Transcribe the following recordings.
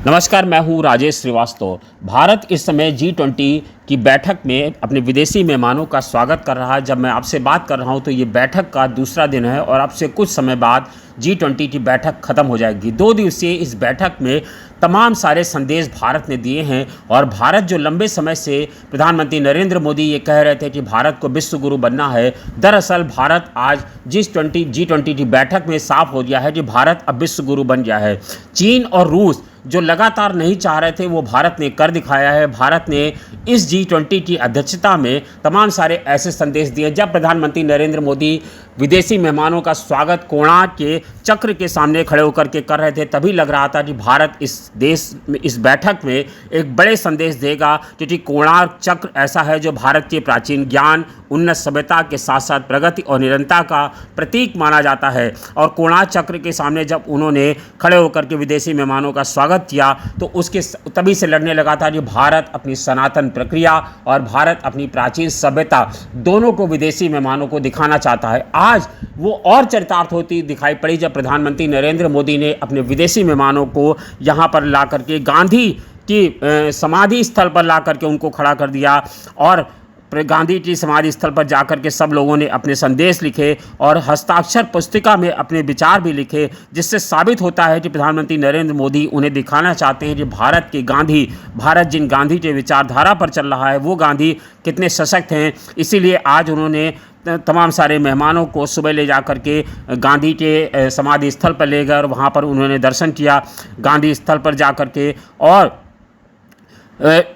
नमस्कार, मैं हूं राजेश श्रीवास्तव। भारत इस समय G20 की बैठक में अपने विदेशी मेहमानों का स्वागत कर रहा है। जब मैं आपसे बात कर रहा हूं तो ये बैठक का दूसरा दिन है और अब से कुछ समय बाद G20 की बैठक ख़त्म हो जाएगी। 2 दिवसीय इस बैठक में तमाम सारे संदेश भारत ने दिए हैं और भारत जो लंबे समय से प्रधानमंत्री नरेंद्र मोदी ये कह रहे थे कि भारत को विश्व गुरु बनना है, दरअसल भारत आज G20 की बैठक में साफ हो गया है कि भारत अब विश्व गुरु बन गया है। चीन और रूस जो लगातार नहीं चाह रहे थे वो भारत ने कर दिखाया है। भारत ने इस G20 की अध्यक्षता में तमाम सारे ऐसे संदेश दिए। जब प्रधानमंत्री नरेंद्र मोदी विदेशी मेहमानों का स्वागत कोणार्क के चक्र के सामने खड़े होकर के कर रहे थे, तभी लग रहा था कि भारत इस बैठक में एक बड़े संदेश देगा, क्योंकि कोणार्क चक्र ऐसा है जो भारत के प्राचीन ज्ञान, उन्नत सभ्यता के साथ साथ प्रगति और निरंतरता का प्रतीक माना जाता है। और कोणार्क चक्र के सामने जब उन्होंने खड़े होकर के विदेशी मेहमानों का स्वागत किया तो उसके तभी से लगने लगा था कि भारत अपनी सनातन प्रक्रिया और भारत अपनी प्राचीन सभ्यता दोनों को विदेशी मेहमानों को दिखाना चाहता है। आज वो और चरितार्थ होती दिखाई पड़ी जब प्रधानमंत्री नरेंद्र मोदी ने अपने विदेशी मेहमानों को यहाँ पर ला करके गांधी की समाधि स्थल पर ला करके उनको खड़ा कर दिया और गांधी की समाधि स्थल पर जाकर के सब लोगों ने अपने संदेश लिखे और हस्ताक्षर पुस्तिका में अपने विचार भी लिखे, जिससे साबित होता है कि प्रधानमंत्री नरेंद्र मोदी उन्हें दिखाना चाहते हैं कि भारत के गांधी, भारत जिन गांधी के विचारधारा पर चल रहा है वो गांधी कितने सशक्त हैं। इसीलिए आज उन्होंने तमाम सारे मेहमानों को सुबह ले जा कर के गांधी के समाधि स्थल पर ले गए और वहाँ पर उन्होंने दर्शन किया गांधी स्थल पर जा कर के। और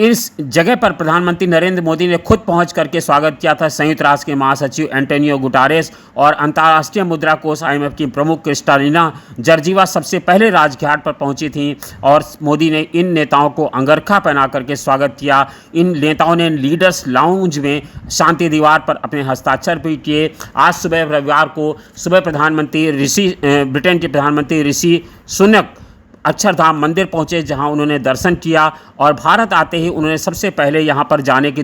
इस जगह पर प्रधानमंत्री नरेंद्र मोदी ने खुद पहुंच करके स्वागत किया था। संयुक्त राष्ट्र के महासचिव एंटोनियो गुटारेस और अंतर्राष्ट्रीय मुद्रा कोष IMF की प्रमुख क्रिस्टालिना जॉर्जिवा सबसे पहले राजघाट पर पहुंची थीं और मोदी ने इन नेताओं को अंगरखा पहना करके स्वागत किया। इन नेताओं ने लीडर्स लाउंज में शांति दीवार पर अपने हस्ताक्षर भी किए। आज सुबह रविवार को सुबह ब्रिटेन के प्रधानमंत्री ऋषि सुनक अक्षरधाम मंदिर पहुंचे, जहां उन्होंने दर्शन किया और भारत आते ही उन्होंने सबसे पहले यहां पर जाने की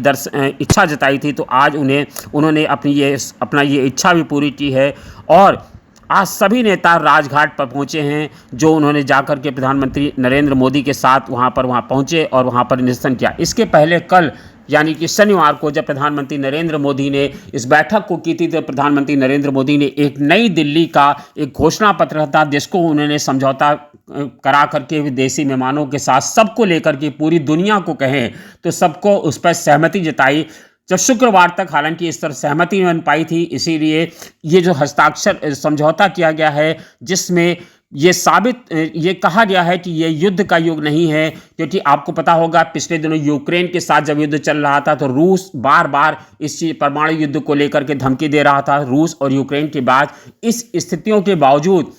इच्छा जताई थी। तो आज उन्होंने अपना ये इच्छा भी पूरी की है और आज सभी नेता राजघाट पर पहुंचे हैं, जो उन्होंने जाकर के प्रधानमंत्री नरेंद्र मोदी के साथ वहां पहुंचे और वहां पर निरीक्षण किया। इसके पहले कल यानी कि शनिवार को जब प्रधानमंत्री नरेंद्र मोदी ने इस बैठक को की थी तो प्रधानमंत्री नरेंद्र मोदी ने एक नई दिल्ली का एक घोषणा पत्र था, जिसको उन्होंने समझौता करा करके विदेशी मेहमानों के साथ सबको लेकर के पूरी दुनिया को कहें तो सबको उस पर सहमति जताई। जब शुक्रवार तक हालांकि इस तरह सहमति नहीं बन पाई थी, इसीलिए ये जो हस्ताक्षर समझौता किया गया है जिसमें ये कहा गया है कि ये युद्ध का युग नहीं है, क्योंकि आपको पता होगा पिछले दिनों यूक्रेन के साथ जब युद्ध चल रहा था तो रूस बार बार इस परमाणु युद्ध को लेकर के धमकी दे रहा था। रूस और यूक्रेन के बाद इस स्थितियों के बावजूद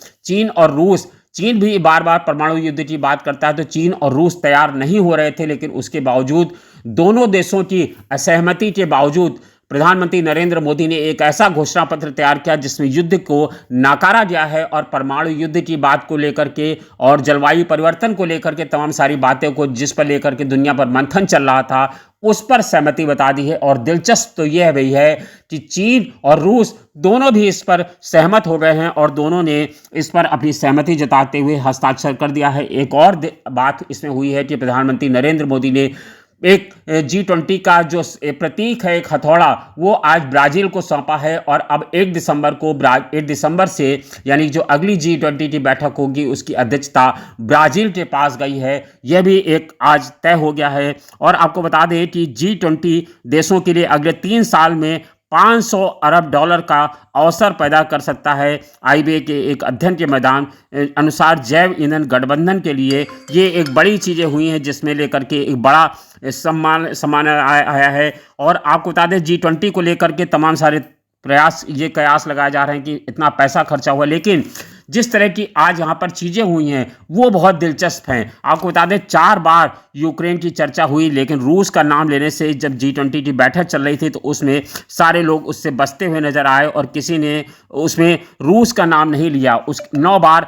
चीन भी बार बार परमाणु युद्ध की बात करता है, तो चीन और रूस तैयार नहीं हो रहे थे। लेकिन उसके बावजूद दोनों देशों की असहमति के बावजूद प्रधानमंत्री नरेंद्र मोदी ने एक ऐसा घोषणा पत्र तैयार किया जिसमें युद्ध को नकारा गया है और परमाणु युद्ध की बात को लेकर के और जलवायु परिवर्तन को लेकर के तमाम सारी बातें को जिस पर लेकर के दुनिया पर मंथन चल रहा था उस पर सहमति बता दी है। और दिलचस्प तो यह भी है कि चीन और रूस दोनों भी इस पर सहमत हो गए हैं और दोनों ने इस पर अपनी सहमति जताते हुए हस्ताक्षर कर दिया है। एक और बात इसमें हुई है कि प्रधानमंत्री नरेंद्र मोदी ने एक G20 का जो प्रतीक है, एक हथौड़ा, वो आज ब्राज़ील को सौंपा है और अब 1 दिसंबर से यानी जो अगली G20 की बैठक होगी उसकी अध्यक्षता ब्राज़ील के पास गई है। यह भी एक आज तय हो गया है। और आपको बता दें कि G20 देशों के लिए अगले 3 साल में $500 अरब का अवसर पैदा कर सकता है। IBA के एक अध्ययन के मैदान अनुसार जैव ईंधन गठबंधन के लिए ये एक बड़ी चीज़ें हुई हैं, जिसमें लेकर के एक बड़ा सम्मान आया है। और आपको बता दें G20 को लेकर के तमाम सारे कयास लगाए जा रहे हैं कि इतना पैसा खर्चा हुआ, लेकिन जिस तरह की आज यहाँ पर चीज़ें हुई हैं वो बहुत दिलचस्प हैं। आपको बता दें 4 बार यूक्रेन की चर्चा हुई, लेकिन रूस का नाम लेने से जब G20 की बैठक चल रही थी तो उसमें सारे लोग उससे बचते हुए नजर आए और किसी ने उसमें रूस का नाम नहीं लिया। 9 बार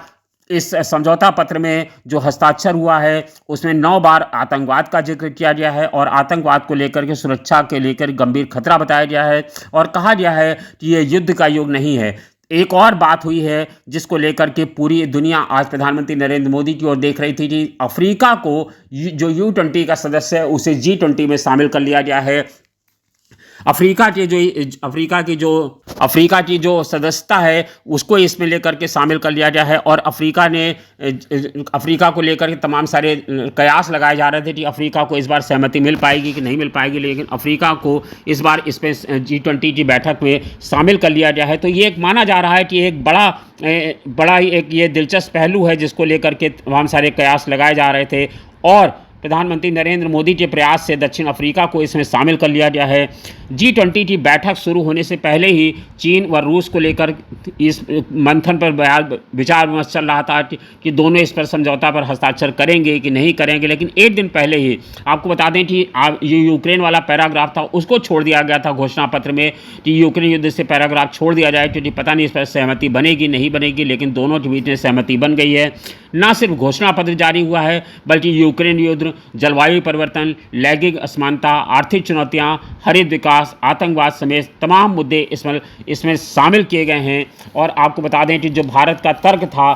इस समझौता पत्र में जो हस्ताक्षर हुआ है उसमें 9 बार आतंकवाद का जिक्र किया गया है और आतंकवाद को लेकर के सुरक्षा के लेकर गंभीर खतरा बताया गया है और कहा गया है कि ये युद्ध का युग नहीं है। एक और बात हुई है जिसको लेकर के पूरी दुनिया आज प्रधानमंत्री नरेंद्र मोदी की ओर देख रही थी कि अफ्रीका को जो U20 का सदस्य है उसे G20 में शामिल कर लिया गया है। अफ्रीका की जो सदस्यता है उसको इसमें लेकर के शामिल कर लिया गया है और अफ्रीका को लेकर के तमाम सारे कयास लगाए जा रहे थे कि अफ्रीका को इस बार सहमति मिल पाएगी कि नहीं मिल पाएगी, लेकिन अफ्रीका को इस बार इसमें G20 की बैठक में शामिल कर लिया गया है। तो ये एक माना जा रहा है कि एक बड़ा ही एक ये दिलचस्प पहलू है जिसको लेकर के तमाम सारे कयास लगाए जा रहे थे और प्रधानमंत्री नरेंद्र मोदी के प्रयास से दक्षिण अफ्रीका को इसमें शामिल कर लिया गया है। G20 की बैठक शुरू होने से पहले ही चीन व रूस को लेकर इस मंथन पर विचार विमर्श चल रहा था कि दोनों इस पर समझौता पर हस्ताक्षर करेंगे कि नहीं करेंगे, लेकिन एक दिन पहले ही आपको बता दें कि ये यूक्रेन वाला पैराग्राफ था उसको छोड़ दिया गया था घोषणा पत्र में कि यूक्रेन युद्ध से पैराग्राफ छोड़ दिया जाए, क्योंकि पता नहीं इस पर सहमति बनेगी नहीं बनेगी, लेकिन दोनों के बीच में सहमति बन गई है। न सिर्फ घोषणा पत्र जारी हुआ है बल्कि यूक्रेन युद्ध, जलवायु परिवर्तन, लैंगिक असमानता, आर्थिक चुनौतियां, हरित विकास, आतंकवाद समेत तमाम मुद्दे इसमें शामिल किए गए हैं। और आपको बता दें कि जो भारत का तर्क था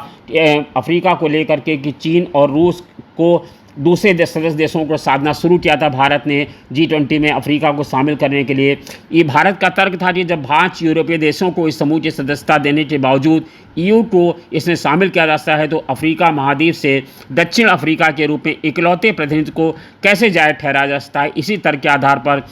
अफ्रीका को लेकर के कि चीन और रूस को दूसरे सदस्य देशों को साधना शुरू किया था भारत ने G20 में अफ्रीका को शामिल करने के लिए। ये भारत का तर्क था कि जब 5 यूरोपीय देशों को इस समूह की सदस्यता देने के बावजूद EU को इसमें शामिल किया जा सकता है तो अफ्रीका महाद्वीप से दक्षिण अफ्रीका के रूप में इकलौते प्रतिनिधि को कैसे जायज़ ठहराया जा सकता है। इसी तर्क के आधार पर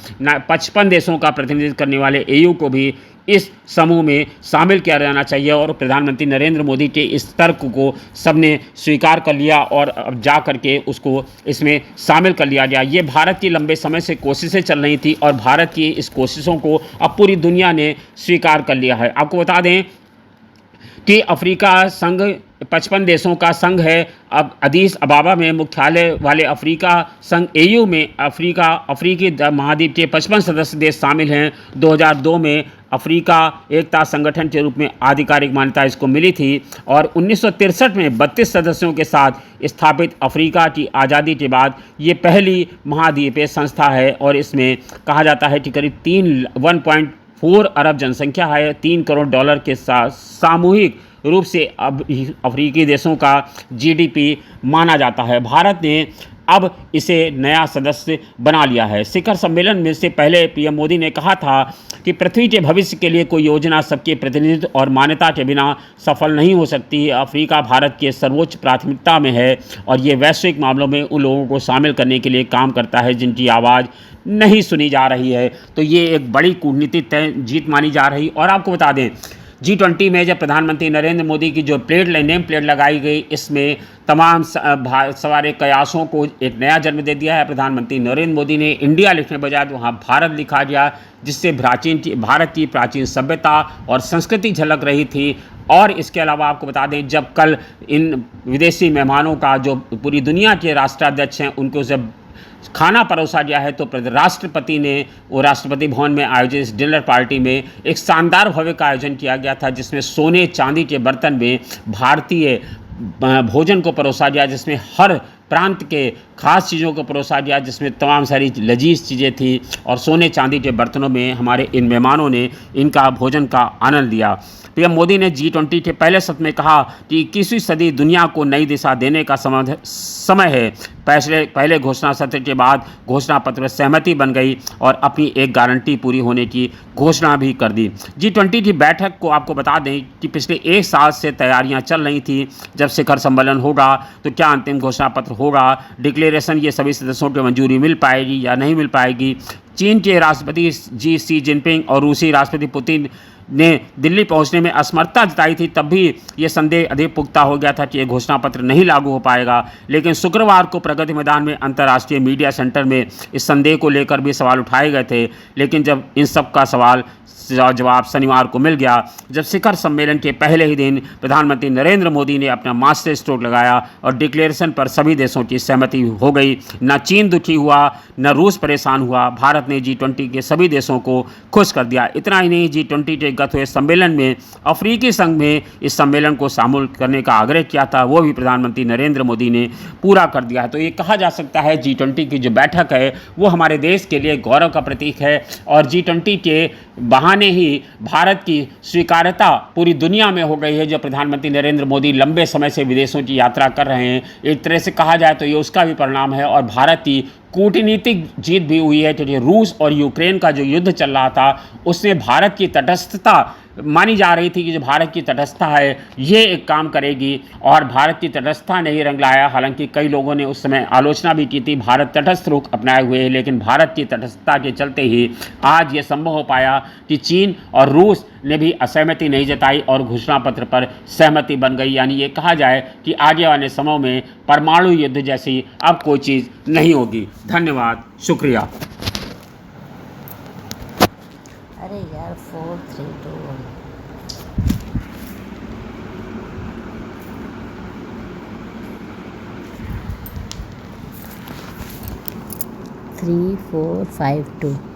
55 देशों का प्रतिनिधित्व करने वाले EU को भी इस समूह में शामिल किया जाना चाहिए और प्रधानमंत्री नरेंद्र मोदी के इस तर्क को सबने स्वीकार कर लिया और अब जा करके उसको इसमें शामिल कर लिया गया। ये भारत की लंबे समय से कोशिशें चल रही थी और भारत की इस कोशिशों को अब पूरी दुनिया ने स्वीकार कर लिया है। आपको बता दें कि अफ्रीका संघ 55 देशों का संघ है। अब अदीस अबाबा में मुख्यालय वाले अफ्रीका संघ AU में अफ्रीकी महाद्वीप के 55 सदस्य देश शामिल हैं। 2002 में अफ्रीका एकता संगठन के रूप में आधिकारिक मान्यता इसको मिली थी और 1963 में 32 सदस्यों के साथ स्थापित अफ्रीका की आज़ादी के बाद ये पहली महाद्वीपीय संस्था है और इसमें कहा जाता है कि करीब 1.4 अरब जनसंख्या है। $3 करोड़ के साथ सामूहिक रूप से अब अफ्रीकी देशों का GDP माना जाता है। भारत ने अब इसे नया सदस्य बना लिया है। शिखर सम्मेलन में से पहले PM मोदी ने कहा था कि पृथ्वी के भविष्य के लिए कोई योजना सबके प्रतिनिधित्व और मान्यता के बिना सफल नहीं हो सकती। अफ्रीका भारत की सर्वोच्च प्राथमिकता में है और ये वैश्विक मामलों में उन लोगों को शामिल करने के लिए काम करता है जिनकी आवाज़ नहीं सुनी जा रही है। तो ये एक बड़ी कूटनीतिक जीत मानी जा रही। और आपको बता दें G20 में जब प्रधानमंत्री नरेंद्र मोदी की जो नेम प्लेट लगाई गई, इसमें तमाम सवारे कयासों को एक नया जन्म दे दिया है। प्रधानमंत्री नरेंद्र मोदी ने इंडिया लिखने बजाय वहाँ भारत लिखा गया, जिससे भारत की प्राचीन सभ्यता और संस्कृति झलक रही थी। और इसके अलावा आपको बता दें जब कल इन विदेशी मेहमानों का जो पूरी दुनिया के राष्ट्राध्यक्ष हैं उनको जब खाना परोसा गया है तो राष्ट्रपति ने वो राष्ट्रपति भवन में आयोजित इस डिनर पार्टी में एक शानदार भव्य का आयोजन किया गया था, जिसमें सोने चांदी के बर्तन में भारतीय भोजन को परोसा गया, जिसमें हर प्रांत के खास चीज़ों को परोसा गया, जिसमें तमाम सारी लजीज चीज़ें थी और सोने चांदी के बर्तनों में हमारे इन मेहमानों ने इनका भोजन का आनंद लिया। PM मोदी ने G20 के पहले सत्र में कहा कि 21वीं सदी दुनिया को नई दिशा देने का समय है। पहले घोषणा सत्र के बाद घोषणा पत्र में सहमति बन गई और अपनी एक गारंटी पूरी होने की घोषणा भी कर दी। G20 की बैठक को आपको बता दें कि पिछले 1 साल से तैयारियां चल रही थी। जब शिखर सम्मेलन होगा तो क्या अंतिम घोषणा पत्र होगा, डिक्लेरेशन ये सभी सदस्यों की मंजूरी मिल पाएगी या नहीं मिल पाएगी। चीन के राष्ट्रपति शी जिनपिंग और रूसी राष्ट्रपति पुतिन ने दिल्ली पहुंचने में असमर्थता जताई थी, तब भी ये संदेह अधिक पुख्ता हो गया था कि ये घोषणा पत्र नहीं लागू हो पाएगा। लेकिन शुक्रवार को प्रगति मैदान में अंतर्राष्ट्रीय मीडिया सेंटर में इस संदेह को लेकर भी सवाल उठाए गए थे, लेकिन जब इन सब का जवाब शनिवार को मिल गया, जब शिखर सम्मेलन के पहले ही दिन प्रधानमंत्री नरेंद्र मोदी ने अपना मास्टर स्ट्रोक लगाया और डिक्लेरेशन पर सभी देशों की सहमति हो गई। न चीन दुखी हुआ, न रूस परेशान हुआ। भारत ने G20 के सभी देशों को खुश कर दिया। इतना ही नहीं, G20 के दिक्कत हुए सम्मेलन में अफ्रीकी संघ में इस सम्मेलन को शामिल करने का आग्रह किया था, वो भी प्रधानमंत्री नरेंद्र मोदी ने पूरा कर दिया है। तो ये कहा जा सकता है G20 की जो बैठक है वो हमारे देश के लिए गौरव का प्रतीक है, और G20 के बहाने ही भारत की स्वीकार्यता पूरी दुनिया में हो गई है। जो प्रधानमंत्री नरेंद्र मोदी लंबे समय से विदेशों की यात्रा कर रहे हैं, एक तरह से कहा जाए तो ये उसका भी परिणाम है। और भारत की कूटनीतिक जीत भी हुई है, क्योंकि रूस और यूक्रेन का जो युद्ध चल रहा था उसने भारत की तटस्थता मानी जा रही थी कि जो भारत की तटस्थता है ये एक काम करेगी, और भारत की तटस्थता ने ही रंग लाया। हालांकि कई लोगों ने उस समय आलोचना भी की थी, भारत तटस्थ रुख अपनाए हुए है, लेकिन भारत की तटस्थता के चलते ही आज ये संभव हो पाया कि चीन और रूस ने भी असहमति नहीं जताई और घोषणा पत्र पर सहमति बन गई। यानी ये कहा जाए कि आगे आने समय में परमाणु युद्ध जैसी अब कोई चीज़ नहीं होगी। धन्यवाद, शुक्रिया। अरे यार 4 3 2 1 3 4 5 2